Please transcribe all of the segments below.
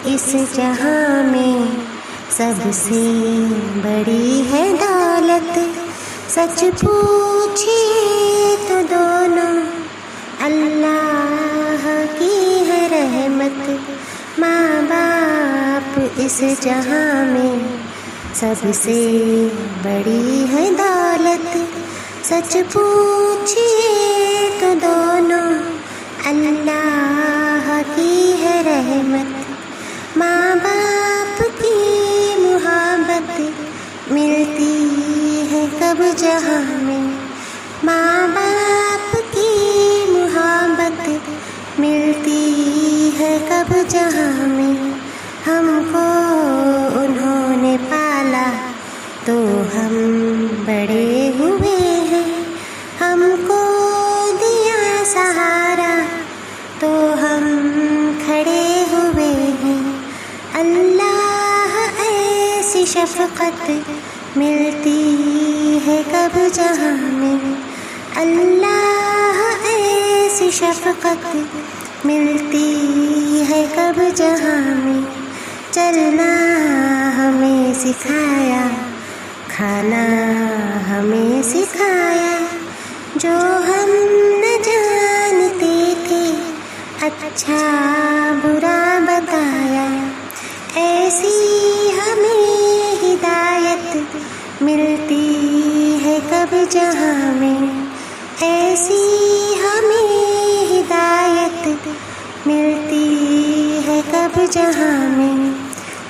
اس جہاں میں سب سے بڑی ہے دولت، سچ پوچھیے تو دونوں اللہ کی ہے رحمت۔ ماں باپ اس جہاں میں سب سے بڑی ہے دولت، سچ پوچھیے تو دونوں اللہ کی ہے رحمت۔ ماں باپ کی محبت ملتی ہے کب جہاں میں، ماں باپ کی محبت ملتی ہے کب جہاں میں۔ ہم کو انہوں نے پالا تو ہم بڑے ہوئے ہیں، ہم کو دیا سہارا تو ہم کھڑے ہوئے ہیں۔ اللہ ایسی شفقت ملتی ہے کب جہاں میں، اللہ ایسی شفقت ملتی ہے کب جہاں میں۔ چلنا ہمیں سکھایا، کھانا ہمیں سکھایا، جو ہم نہ جانتے تھے اچھا برا بتایا۔ ایسی ہمیں ہدایت ملتی ہے کب جہاں میں، ایسی ہمیں ہدایت ملتی ہے کب جہاں میں۔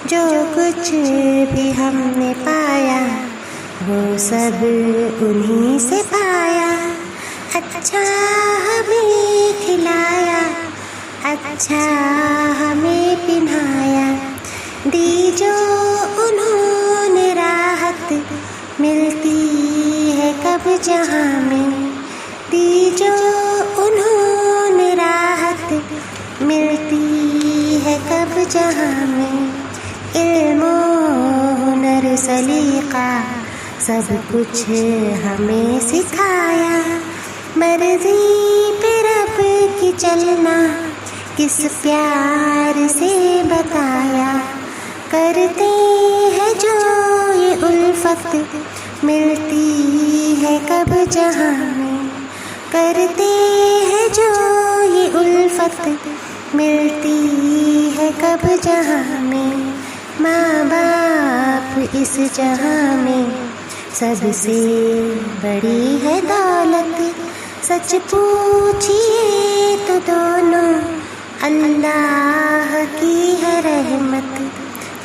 جو کچھ بھی ہم نے پایا وہ سب انہی سے پایا، اچھا ہمیں کھلایا، اچھا ہمیں پہنایا، دی جو انہوں نے راحت ملتی ہے کب جہاں میں، دی جو انہوں نے راحت ملتی ہے کب جہاں میں۔ علم و ہنر سلیقہ سب کچھ ہمیں سکھایا، مرضی پہ رب کی چلنا کس پیار سے بتایا۔ کرتے ہیں جو یہ الفت ملتی ہے کب جہاں میں، کرتے ہیں جو یہ الفت ملتی ہے کب جہاں میں۔ ماں باپ اس جہاں میں سب سے بڑی ہے دولت، سچ پوچھیے تو دونوں اللہ کی ہے رحمت،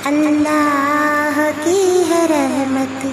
اللہ کی ہے رحمت۔